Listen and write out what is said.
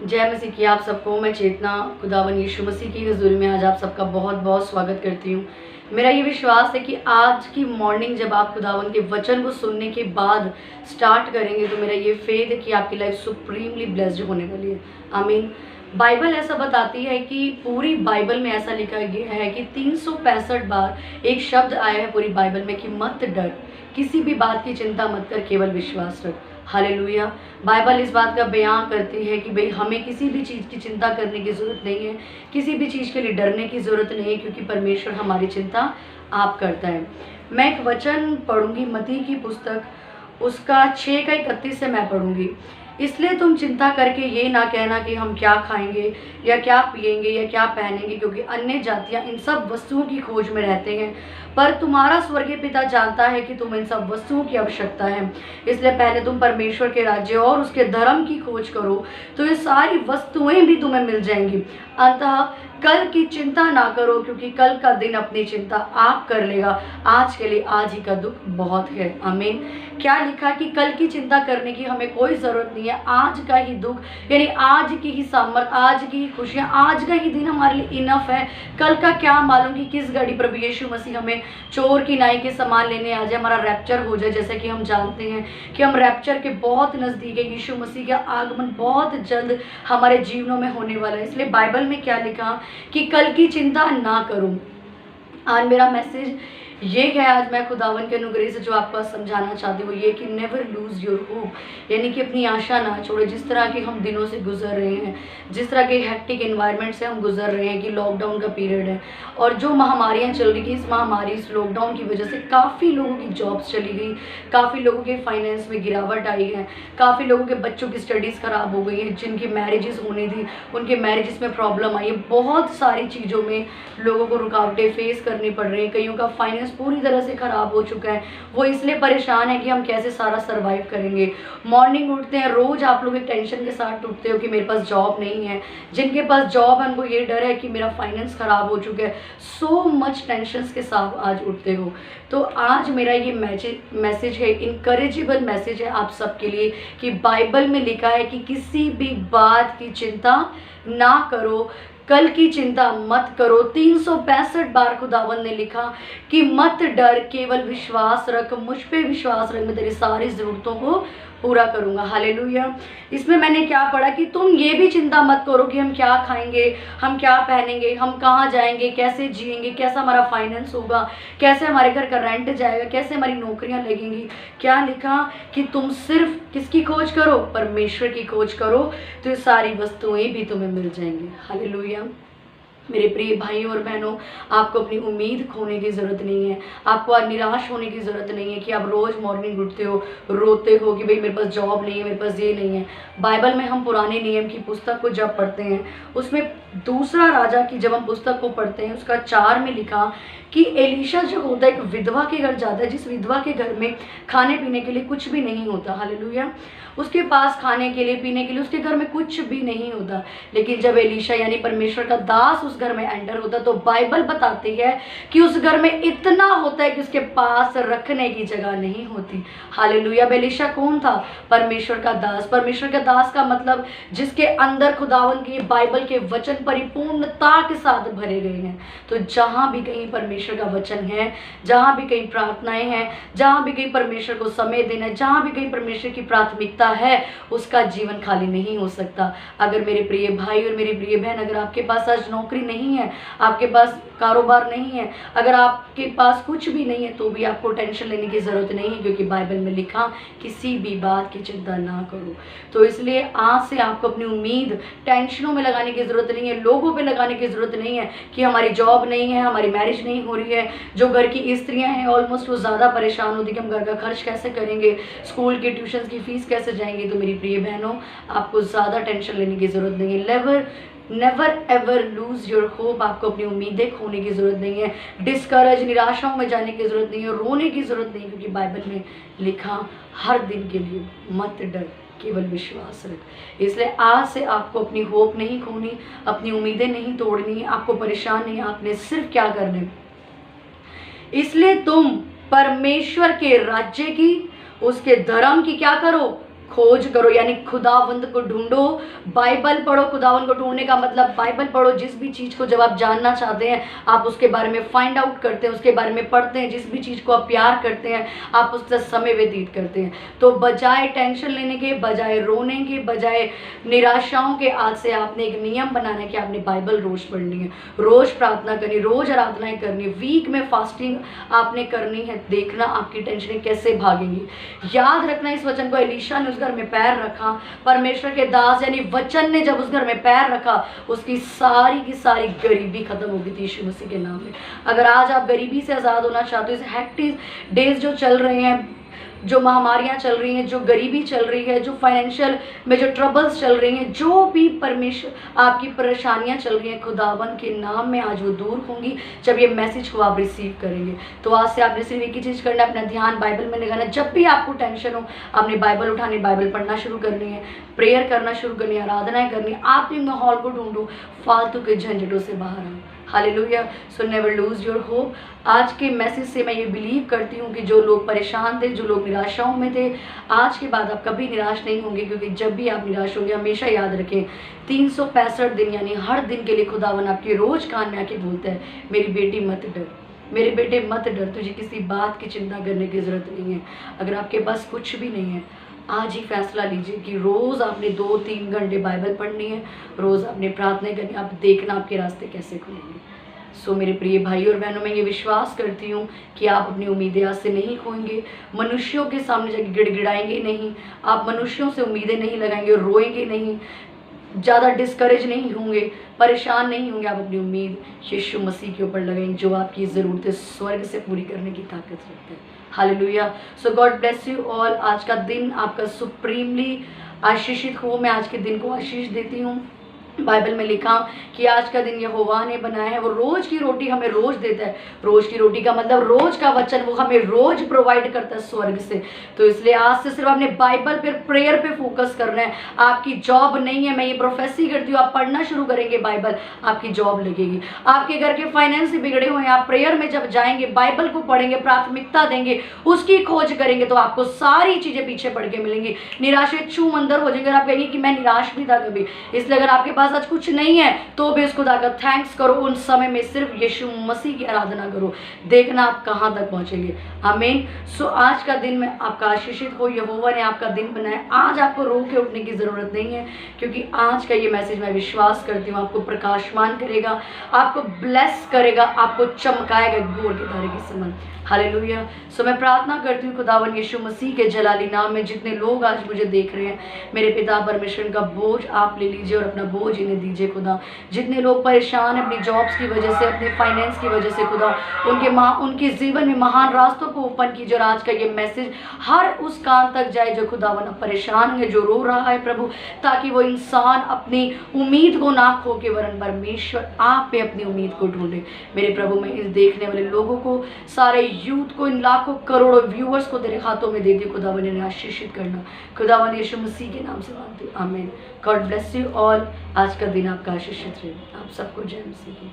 जय मसीह की आप सबको। मैं चेतना खुदावन यीशु मसीह की हजूरी में आज आप सबका बहुत बहुत स्वागत करती हूँ। मेरा ये विश्वास है कि आज की मॉर्निंग जब आप खुदावन के वचन को सुनने के बाद स्टार्ट करेंगे तो मेरा ये फेथ है कि आपकी लाइफ सुप्रीमली ब्लेस्ड होने वाली है। आमीन। बाइबल ऐसा बताती है कि पूरी बाइबल में ऐसा लिखा गया है कि 365 बार एक शब्द आया है पूरी बाइबल में कि मत डर, किसी भी बात की चिंता मत कर, केवल विश्वास रख। हालेलुया। बाइबल इस बात का बयान करती है कि भाई हमें किसी भी चीज़ की चिंता करने की ज़रूरत नहीं है, किसी भी चीज़ के लिए डरने की ज़रूरत नहीं है, क्योंकि परमेश्वर हमारी चिंता आप करता है। मैं एक वचन पढ़ूंगी मत्ती की पुस्तक, उसका 6 का 31 से मैं पढ़ूंगी। इसलिए तुम चिंता करके ये ना कहना कि हम क्या खाएंगे या क्या पिएंगे या क्या पहनेंगे, क्योंकि अन्य जातियां इन सब वस्तुओं की खोज में रहते हैं, पर तुम्हारा स्वर्गीय पिता जानता है कि तुम्हें इन सब वस्तुओं की आवश्यकता है। इसलिए पहले तुम परमेश्वर के राज्य और उसके धर्म की खोज करो, तो ये सारी वस्तुएं भी तुम्हें मिल जाएंगी। अतः कल की चिंता ना करो, क्योंकि कल का दिन अपनी चिंता आप कर लेगा। आज के लिए आज ही का दुख बहुत है। आमीन। क्या लिखा कि कल की चिंता करने की हमें कोई ज़रूरत नहीं है। आज का ही दुख यानी आज की ही सामर्थ, आज की ही खुशियाँ, आज का ही दिन हमारे लिए इनफ है। कल का क्या मालूम कि किस घड़ी प्रभु यीशु मसीह हमें चोर की नाई के समान लेने आ जाए, हमारा रैप्चर हो जाए। जैसे कि हम जानते हैं कि हम रैप्चर के बहुत नज़दीक है, यीशु मसीह का आगमन बहुत जल्द हमारे जीवनों में होने वाला है। इसलिए बाइबल में क्या लिखा कि कल की चिंता ना करो। आज मेरा मैसेज ये है, आज मैं खुदावन के अनुग्रह से जो आपको समझाना चाहती हूँ ये कि नेवर लूज़ योर होप, यानी कि अपनी आशा ना छोड़े। जिस तरह के हम दिनों से गुजर रहे हैं, जिस तरह के हेक्टिक एनवायरनमेंट से हम गुजर रहे हैं कि लॉकडाउन का पीरियड है और जो महामारियाँ चल रही थी, इस महामारी इस लॉकडाउन की वजह से काफ़ी लोगों की जॉब्स चली गई, काफ़ी लोगों के फाइनेंस में गिरावट आई है, काफ़ी लोगों के बच्चों की स्टडीज़ ख़राब हो गई है, जिनकी मैरिजेस होनी थी उनके मैरिजेस में प्रॉब्लम आई है। बहुत सारी चीज़ों में लोगों को रुकावटें फेस करनी पड़ रही हैं। कईयों का फाइनेंस पूरी तरह से ख़राब हो चुका है, वो इसलिए परेशान है कि हम कैसे सारा सर्वाइव करेंगे। मॉर्निंग उठते हैं, रोज़ आप लोग एक टेंशन के साथ उठते हो कि मेरे पास जॉब नहीं है। जिनके पास जॉब है उनको ये डर है कि मेरा फाइनेंस ख़राब हो चुका है। सो मच टेंशन्स के साथ आज उठते हो। तो आज मेरा ये मैसेज है, इनकरेजेबल मैसेज है आप सबके लिए कि बाइबल में लिखा है कि किसी भी बात की चिंता ना करो, कल की चिंता मत करो। 365 बार खुदावन ने लिखा कि मत डर, केवल विश्वास रख, मुझ पे विश्वास रख, मैं तेरी सारी ज़रूरतों को पूरा करूँगा। हालेलुया। इसमें मैंने क्या पढ़ा कि तुम ये भी चिंता मत करो कि हम क्या खाएंगे, हम क्या पहनेंगे, हम कहाँ जाएंगे, कैसे जिएंगे, कैसा हमारा फाइनेंस होगा, कैसे हमारे घर का रेंट जाएगा, कैसे हमारी नौकरियाँ लगेंगी। क्या लिखा कि तुम सिर्फ किसकी खोज करो, परमेश्वर की खोज करो, तो ये सारी वस्तुएं भी तुम्हें मिल जाएंगी। हालेलुया। मेरे प्रिय भाइयों और बहनों, आपको अपनी उम्मीद खोने की ज़रूरत नहीं है, आपको आज निराश होने की ज़रूरत नहीं है कि आप रोज़ मॉर्निंग उठते हो रोते हो कि भाई मेरे पास जॉब नहीं है, मेरे पास ये नहीं है। बाइबल में हम पुराने नियम की पुस्तक को जब पढ़ते हैं, उसमें दूसरा राजा की जब हम पुस्तक को पढ़ते हैं, उसका 4 में लिखा कि एलीशा जो होता है एक विधवा के घर जाता है, जिस विधवा के घर में खाने पीने के लिए कुछ भी नहीं होता। हालेलुया। उसके पास खाने के लिए पीने के लिए उसके घर में कुछ भी नहीं होता। लेकिन जब एलीशा यानी परमेश्वर का दास उस घर में एंटर होता तो बाइबल बताती है कि उस घर में इतना होता है कि उसके पास रखने की जगह नहीं होती। हालेलुया। एलीशा कौन था? परमेश्वर का दास। परमेश्वर का दास का मतलब जिसके अंदर खुदावन की बाइबल के वचन परिपूर्णता के साथ भरे गए हैं। तो जहाँ भी कहीं परमेश्वर का वचन है, जहाँ भी कहीं प्रार्थनाएं हैं, जहाँ भी कहीं परमेश्वर को समय देना है, जहाँ भी कहीं परमेश्वर की प्राथमिकता है, उसका जीवन खाली नहीं हो सकता। अगर मेरे प्रिय भाई और मेरी प्रिय बहन, अगर आपके पास आज नौकरी नहीं है, आपके पास कारोबार नहीं है, अगर आपके पास कुछ भी नहीं है, तो भी आपको टेंशन लेने की ज़रूरत नहीं है, क्योंकि बाइबल में लिखा किसी भी बात की चिंता ना करो। तो इसलिए आज से आपको अपनी उम्मीद टेंशनों में लगाने की ज़रूरत नहीं है, लोगों पे लगाने की ज़रूरत नहीं है कि हमारी जॉब नहीं है, हमारी मैरिज नहीं हो रही है। जो घर की स्त्रियाँ हैं ऑलमोस्ट वो ज़्यादा परेशान होती कि हम घर का खर्च कैसे करेंगे, स्कूल की ट्यूशन की फ़ीस कैसे जाएंगी। तो मेरी प्रिय बहनों, आपको ज़्यादा टेंशन लेने की ज़रूरत नहीं है। Never ever lose your hope, आपको अपनी उम्मीदें खोने की ज़रूरत नहीं है, डिस्करेज निराशाओं में जाने की ज़रूरत नहीं है, रोने की ज़रूरत नहीं है, क्योंकि बाइबल में लिखा हर दिन के लिए मत डर, केवल विश्वास रख। इसलिए आज से आपको अपनी होप नहीं खोनी, अपनी उम्मीदें नहीं तोड़नी, आपको परेशान नहीं, आपने सिर्फ क्या करना है, इसलिए तुम परमेश्वर के राज्य की, उसके धर्म की क्या करो, खोज करो, यानी खुदावंद को ढूंढो। बाइबल पढ़ो। खुदावंद को ढूंढने का मतलब बाइबल पढ़ो। जिस भी चीज़ को जब आप जानना चाहते हैं आप उसके बारे में फाइंड आउट करते हैं, उसके बारे में पढ़ते हैं। जिस भी चीज़ को आप प्यार करते हैं आप उससे समय व्यतीत करते हैं। तो बजाय टेंशन लेने के, बजाय रोने के, बजाय निराशाओं के, आज से आपने एक नियम बनाना है कि आपने बाइबल रोज पढ़नी है, रोज प्रार्थना करनी, रोज आराधनाएं करनी, वीक में फास्टिंग आपने करनी है। देखना आपकी टेंशनें कैसे भागेंगी। याद रखना इस वचन को, एलीशा ने उस घर में पैर रखा, परमेश्वर के दास यानी वचन ने जब उस घर में पैर रखा उसकी सारी की सारी गरीबी खत्म हो गई थी यीशु मसीह के नाम में। अगर आज आप गरीबी से आज़ाद होना चाहते हो, इस हेक्टिक डेज जो चल रहे हैं, जो महामारियां चल रही हैं, जो गरीबी चल रही है, जो फाइनेंशियल में जो ट्रबल्स चल रही हैं, जो भी परमेश्वर आपकी परेशानियां चल रही हैं, खुदावन के नाम में आज वो दूर होंगी जब ये मैसेज को आप रिसीव करेंगे। तो आज से आपने सिर्फ एक ही चीज़ करना है, अपना ध्यान बाइबल में लगाना। जब भी आपको टेंशन हो आपने बाइबल उठानी, बाइबल पढ़ना शुरू करनी है, प्रेयर करना शुरू करनी है, आराधनाएं करनी है। आप भी माहौल को ढूंढो, फालतू के झंझटों से बाहर आओ। Hallelujah. So never lose your hope. आज के मैसेज से मैं ये बिलीव करती हूँ कि जो लोग परेशान थे, जो लोग निराशाओं में थे, आज के बाद आप कभी निराश नहीं होंगे, क्योंकि जब भी आप निराश होंगे हमेशा याद रखें 365 दिन यानी हर दिन के लिए खुदावन आपके रोज कान में आके बोलता है, मेरी बेटी मत डर, मेरे बेटे मत डर, तुझे किसी बात की चिंता करने की ज़रूरत नहीं है। अगर आपके पास कुछ भी नहीं है, आज ही फैसला लीजिए कि रोज़ आपने 2-3 घंटे बाइबल पढ़नी है, रोज़ आपने प्रार्थना करनी। आप देखना आपके रास्ते कैसे खुलेंगे। सो मेरे प्रिय भाई और बहनों, मैं ये विश्वास करती हूँ कि आप अपनी उम्मीदें आज से नहीं खोएंगे, मनुष्यों के सामने जाके गिड़गिड़ाएंगे नहीं, आप मनुष्यों से उम्मीदें नहीं लगाएंगे, रोएंगे नहीं, ज़्यादा डिस्करेज नहीं होंगे, परेशान नहीं होंगे। आप अपनी उम्मीद यीशु मसीह के ऊपर लगाएंगे, जो आपकी ज़रूरतें स्वर्ग से पूरी करने की ताकत रखते हैं। Hallelujah. So God bless you all. आज का दिन आपका सुप्रीमली आशीषित हो। मैं आज के दिन को आशीष देती हूँ। बाइबल में लिखा कि आज का दिन यहोवा ने बनाया है, वो रोज की रोटी हमें रोज देता है। रोज की रोटी का मतलब रोज का वचन वो हमें रोज प्रोवाइड करता है स्वर्ग से। तो इसलिए आज से सिर्फ आपने बाइबल पे, प्रेयर पे फोकस करना है। आपकी जॉब नहीं है, मैं ये प्रोफेसी करती हूँ, आप पढ़ना शुरू करेंगे बाइबल, आपकी जॉब लगेगी। आपके घर के फाइनेंस बिगड़े हुए हैं, आप प्रेयर में जब जाएंगे, बाइबल को पढ़ेंगे, प्राथमिकता देंगे, उसकी खोज करेंगे, तो आपको सारी चीजें पीछे पड़ के मिलेंगी। निराशे छू मंदर हो जाएंगे और आप कहेंगे कि मैं निराश भी था कभी। इसलिए अगर आपके पास आज कुछ नहीं है तो भी उस खुदा का थैंक्स करो। उन समय में सिर्फ यीशु मसीह की आराधना करो, देखना आप कहां तक पहुंचेंगे। आमीन। सो आज का दिन में आपका आशीषित हो। यहोवा ने आपका दिन बनाया, आज आपको रो के उठने की जरूरत नहीं है, क्योंकि आज का ये मैसेज मैं विश्वास करती हूँ आपको प्रकाशमान करेगा, आपको ब्लेस करेगा, आपको चमकाएगा भोर के तारे के समान। हालेलुया। सो मैं प्रार्थना करती हूँ खुदावन यीशु मसीह के जलाली नाम में, जितने लोग आज मुझे देख रहे हैं, मेरे पिता परमेश्वर का बोझ आप ले लीजिए और अपना बोझ इन्हें दीजिए खुदा। जितने लोग परेशान हैं अपनी जॉब्स की वजह से, अपने फाइनेंस की वजह से खुदा, उनके जीवन में महान रास्तों को ओपन कीजिए। और आज का ये मैसेज हर उस कान तक जाए जो खुदावन परेशान है, जो रो रहा है प्रभु, ताकि वो इंसान अपनी उम्मीद को ना खो के वरन परमेश्वर आप पे अपनी उम्मीद को ढूंढे। मेरे प्रभु, मैं इस देखने वाले लोगों को, सारे यूथ को, इन लाखों करोड़ों व्यूअर्स को तेरे हाथों में दे दी खुदावन, इन्हें आशीषित करना खुदावन यीशु मसीह के नाम से मांगती हूँ, आमीन। God bless you all. आज का दिन आपका आशीषित रहे। आप सबको जय मसीह की।